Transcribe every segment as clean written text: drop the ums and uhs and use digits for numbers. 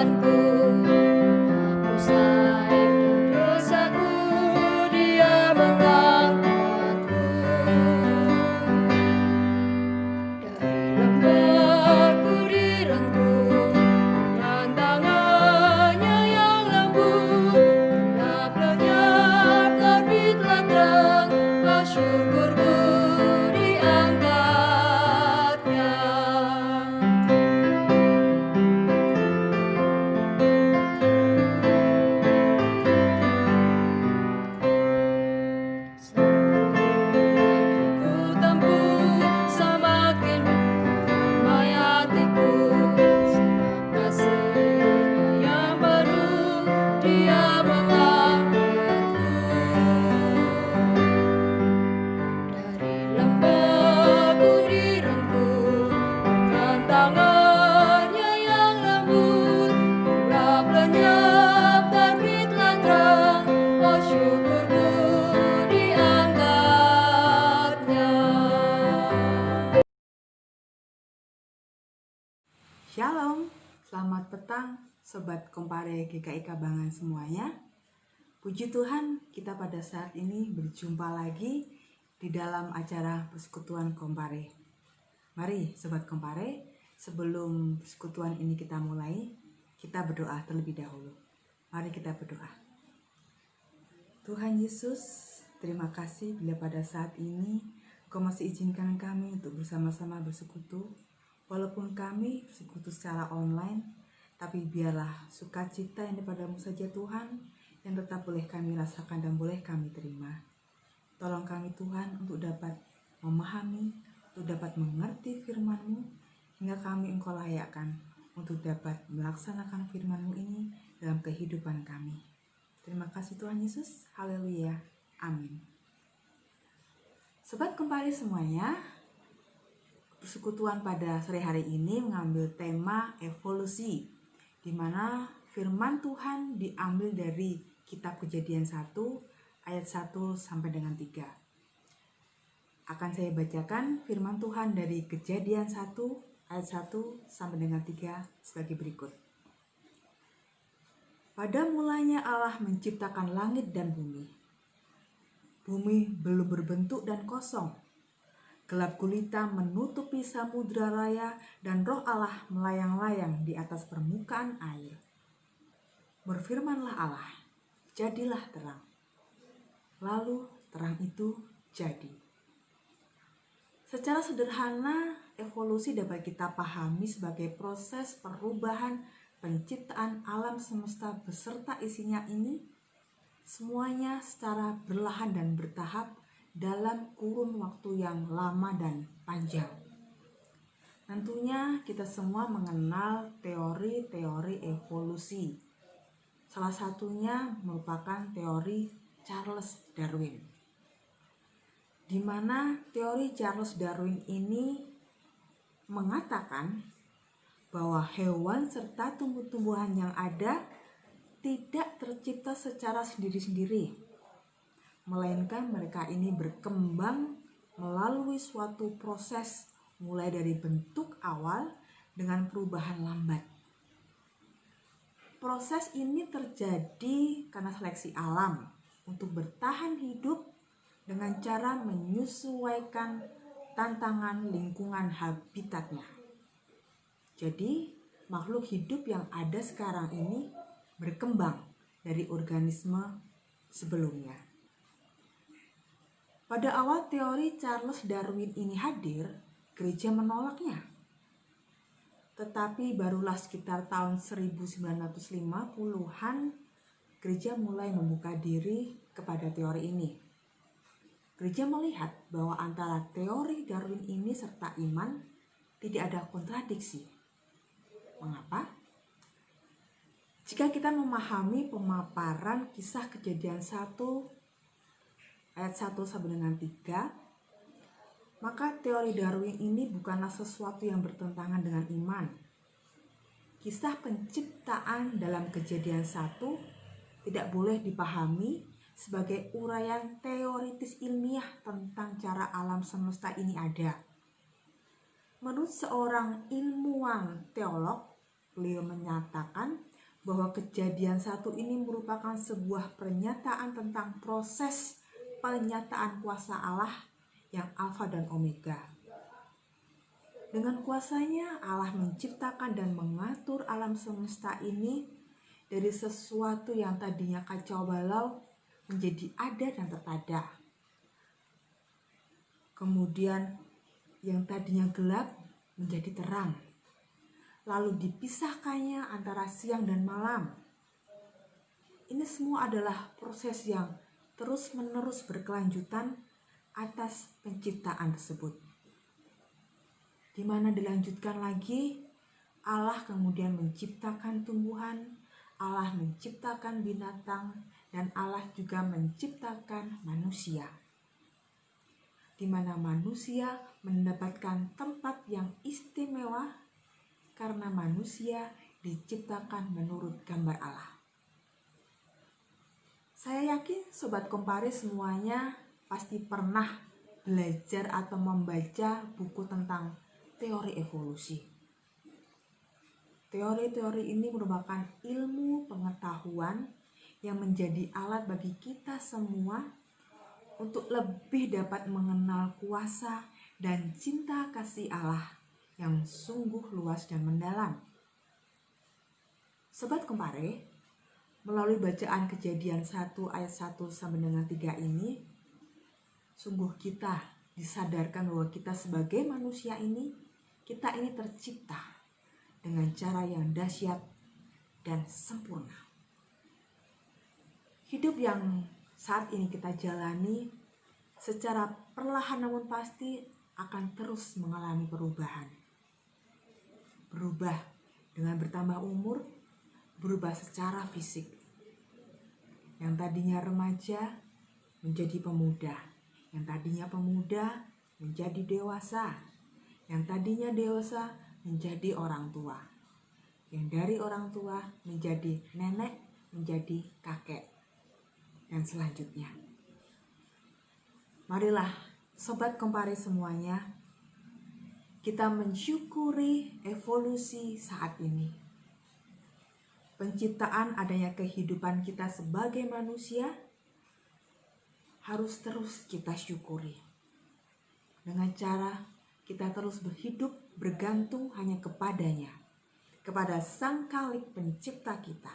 Tuhanku. Usai berdosaku, Dia mengangkatku dari lembah kurirangku dengan tangannya yang lembut. Gelap lenyap, terbitlah terang, bersyukurku diangkatnya. Ku tempuh semakin damai hatiku, sebab kasih-Nya yang penuh, Dia mengangkatku dari lembah kurirangku dengan tangannya yang lembut. Gelap lenyap, terbitlah terang, oh syukurku diangkatnya. Shalom, selamat petang Sobat Kompare GKI Kabangan semuanya. Puji Tuhan, kita pada saat ini berjumpa lagi di dalam acara Persekutuan Kompare. Mari Sobat Kompare, sebelum persekutuan ini kita mulai, kita berdoa terlebih dahulu. Mari kita berdoa. Tuhan Yesus, terima kasih bila pada saat ini Kau masih izinkan kami untuk bersama-sama bersekutu. Walaupun kami bersekutu secara online, tapi biarlah sukacita yang daripada-Mu saja Tuhan, yang tetap boleh kami rasakan dan boleh kami terima. Tolong kami Tuhan untuk dapat memahami, untuk dapat mengerti firman-Mu, hingga kami Engkau layakkan untuk dapat melaksanakan firman-Mu ini dalam kehidupan kami. Terima kasih Tuhan Yesus, haleluya, amin. Sobat Kompare semuanya, persekutuan pada sore hari ini mengambil tema evolusi, di mana firman Tuhan diambil dari kitab Kejadian 1 ayat 1 sampai dengan 3. Akan saya bacakan firman Tuhan dari Kejadian 1 ayat 1 sampai dengan 3 sebagai berikut. Pada mulanya Allah menciptakan langit dan bumi. Bumi belum berbentuk dan kosong. Gelap gulita menutupi samudra raya dan roh Allah melayang-layang di atas permukaan air. Berfirmanlah Allah, jadilah terang. Lalu terang itu jadi. Secara sederhana, evolusi dapat kita pahami sebagai proses perubahan penciptaan alam semesta beserta isinya ini, semuanya secara perlahan dan bertahap dalam kurun waktu yang lama dan panjang. Tentunya kita semua mengenal teori-teori evolusi. Salah satunya merupakan teori Charles Darwin, di mana teori Charles Darwin ini mengatakan bahwa hewan serta tumbuh-tumbuhan yang ada tidak tercipta secara sendiri-sendiri, melainkan mereka ini berkembang melalui suatu proses mulai dari bentuk awal dengan perubahan lambat. Proses ini terjadi karena seleksi alam untuk bertahan hidup dengan cara menyesuaikan tantangan lingkungan habitatnya. Jadi, makhluk hidup yang ada sekarang ini berkembang dari organisme sebelumnya. Pada awal teori Charles Darwin ini hadir, gereja menolaknya. Tetapi barulah sekitar tahun 1950-an, gereja mulai membuka diri kepada teori ini. Gereja melihat bahwa antara teori Darwin ini serta iman tidak ada kontradiksi. Mengapa? Jika kita memahami pemaparan kisah Kejadian 1 ayat 1 sampai dengan 3, maka teori Darwin ini bukanlah sesuatu yang bertentangan dengan iman. Kisah penciptaan dalam Kejadian 1 tidak boleh dipahami sebagai uraian teoritis ilmiah tentang cara alam semesta ini ada. Menurut seorang ilmuwan teolog, beliau menyatakan bahwa kejadian 1 ini merupakan sebuah pernyataan tentang proses penyataan kuasa Allah yang Alfa dan Omega. Dengan kuasanya Allah menciptakan dan mengatur alam semesta ini dari sesuatu yang tadinya kacau balau menjadi ada dan tertada. Kemudian yang tadinya gelap menjadi terang. Lalu dipisahkannya antara siang dan malam. Ini semua adalah proses yang terus-menerus berkelanjutan atas penciptaan tersebut. Di mana dilanjutkan lagi, Allah kemudian menciptakan tumbuhan, Allah menciptakan binatang, dan Allah juga menciptakan manusia. Di mana manusia mendapatkan tempat yang istimewa karena manusia diciptakan menurut gambar Allah. Saya yakin Sobat Kompare semuanya pasti pernah belajar atau membaca buku tentang teori evolusi. Teori-teori ini merupakan ilmu pengetahuan yang menjadi alat bagi kita semua untuk lebih dapat mengenal kuasa dan cinta kasih Allah yang sungguh luas dan mendalam. Sobat Kompare, melalui bacaan Kejadian 1 ayat 1 sampai dengan 3 ini, sungguh kita disadarkan bahwa kita sebagai manusia ini, kita ini tercipta dengan cara yang dahsyat dan sempurna. Hidup yang saat ini kita jalani secara perlahan namun pasti akan terus mengalami perubahan. Berubah dengan bertambah umur, berubah secara fisik. Yang tadinya remaja menjadi pemuda, yang tadinya pemuda menjadi dewasa, yang tadinya dewasa menjadi orang tua, yang dari orang tua menjadi nenek, menjadi kakek, dan selanjutnya. Marilah Sobat Kompare semuanya, kita mensyukuri evolusi saat ini. Penciptaan adanya kehidupan kita sebagai manusia harus terus kita syukuri. Dengan cara kita terus berhidup bergantung hanya kepadanya, kepada Sang Khalik Pencipta kita.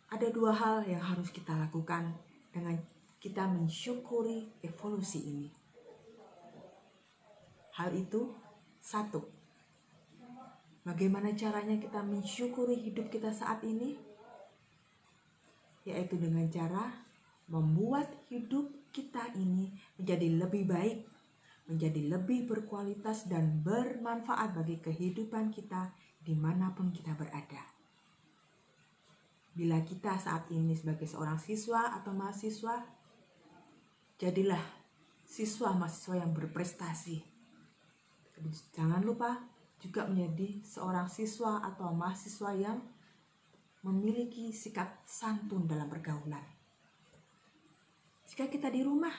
Ada 2 hal yang harus kita lakukan dengan kita mensyukuri evolusi ini. Hal itu, 1, bagaimana caranya kita mensyukuri hidup kita saat ini? Yaitu dengan cara membuat hidup kita ini menjadi lebih baik, menjadi lebih berkualitas dan bermanfaat bagi kehidupan kita dimanapun kita berada. Bila kita saat ini sebagai seorang siswa atau mahasiswa, jadilah siswa mahasiswa yang berprestasi. Jangan lupa juga menjadi seorang siswa atau mahasiswa yang memiliki sikap santun dalam pergaulan. Jika kita di rumah,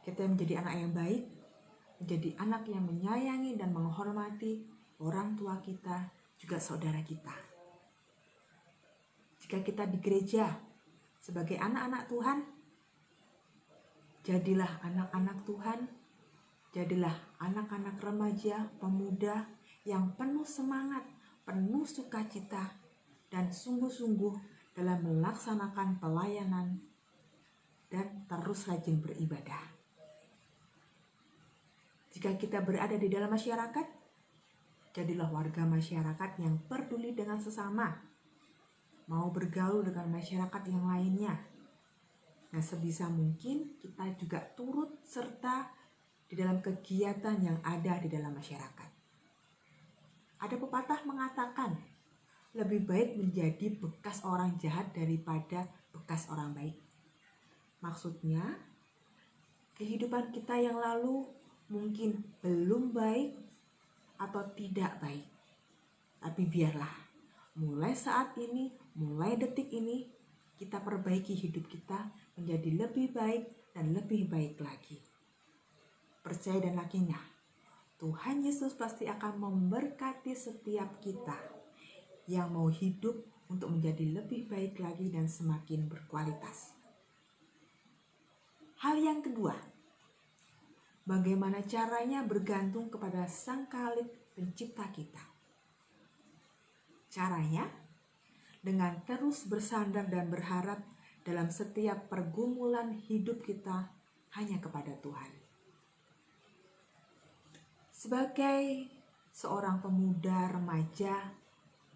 kita menjadi anak yang baik, menjadi anak yang menyayangi dan menghormati orang tua kita, juga saudara kita. Jika kita di gereja sebagai anak-anak Tuhan, jadilah anak-anak Tuhan, jadilah anak-anak remaja, pemuda yang penuh semangat, penuh sukacita, dan sungguh-sungguh dalam melaksanakan pelayanan dan terus rajin beribadah. Jika kita berada di dalam masyarakat, jadilah warga masyarakat yang peduli dengan sesama, mau bergaul dengan masyarakat yang lainnya. Nah, sebisa mungkin kita juga turut serta di dalam kegiatan yang ada di dalam masyarakat. Ada pepatah mengatakan, lebih baik menjadi bekas orang jahat daripada bekas orang baik. Maksudnya, kehidupan kita yang lalu mungkin belum baik atau tidak baik. Tapi biarlah, mulai saat ini, mulai detik ini, kita perbaiki hidup kita menjadi lebih baik dan lebih baik lagi. Percaya dan yakinlah Tuhan Yesus pasti akan memberkati setiap kita yang mau hidup untuk menjadi lebih baik lagi dan semakin berkualitas. Hal yang kedua, bagaimana caranya bergantung kepada Sang Khalik Pencipta kita. Caranya dengan terus bersandar dan berharap dalam setiap pergumulan hidup kita hanya kepada Tuhan. Sebagai seorang pemuda remaja,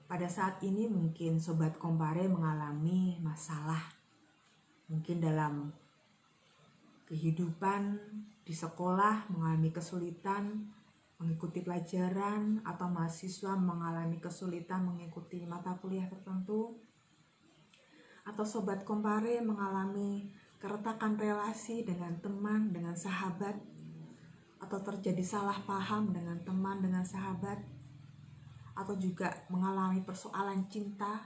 pada saat ini mungkin Sobat Kompare mengalami masalah. Mungkin dalam kehidupan di sekolah mengalami kesulitan mengikuti pelajaran, atau mahasiswa mengalami kesulitan mengikuti mata kuliah tertentu, atau Sobat Kompare mengalami keretakan relasi dengan teman, dengan sahabat, atau terjadi salah paham dengan teman, dengan sahabat, atau juga mengalami persoalan cinta,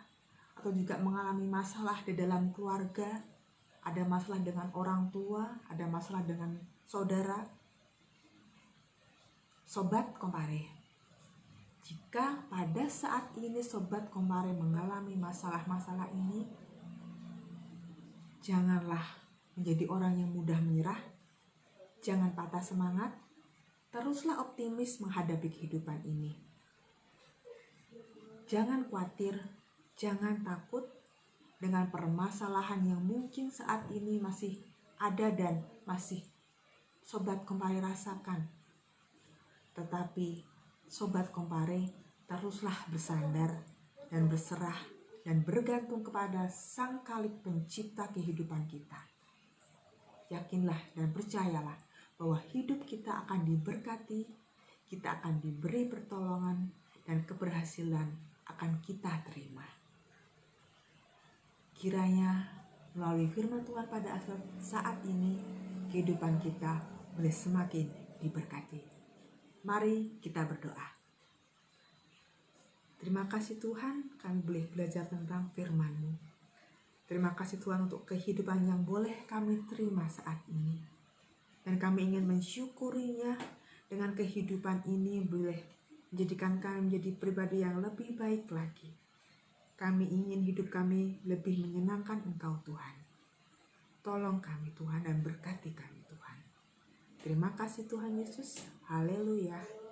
atau juga mengalami masalah di dalam keluarga, ada masalah dengan orang tua, ada masalah dengan saudara. Sobat Kompare, jika pada saat ini Sobat Kompare mengalami masalah-masalah ini, janganlah menjadi orang yang mudah menyerah, jangan patah semangat, teruslah optimis menghadapi kehidupan ini. Jangan khawatir, jangan takut dengan permasalahan yang mungkin saat ini masih ada dan masih Sobat Kompare rasakan. Tetapi Sobat Kompare teruslah bersandar dan berserah dan bergantung kepada Sang Khalik Pencipta kehidupan kita. Yakinlah dan percayalah bahwa hidup kita akan diberkati, kita akan diberi pertolongan, dan keberhasilan akan kita terima. Kiranya melalui firman Tuhan pada saat ini, kehidupan kita boleh semakin diberkati. Mari kita berdoa. Terima kasih Tuhan, kami boleh belajar tentang firman-Mu. Terima kasih Tuhan untuk kehidupan yang boleh kami terima saat ini. Dan kami ingin mensyukurinya dengan kehidupan ini boleh menjadikan kami menjadi pribadi yang lebih baik lagi. Kami ingin hidup kami lebih menyenangkan Engkau Tuhan. Tolong kami Tuhan dan berkati kami Tuhan. Terima kasih Tuhan Yesus. Haleluya.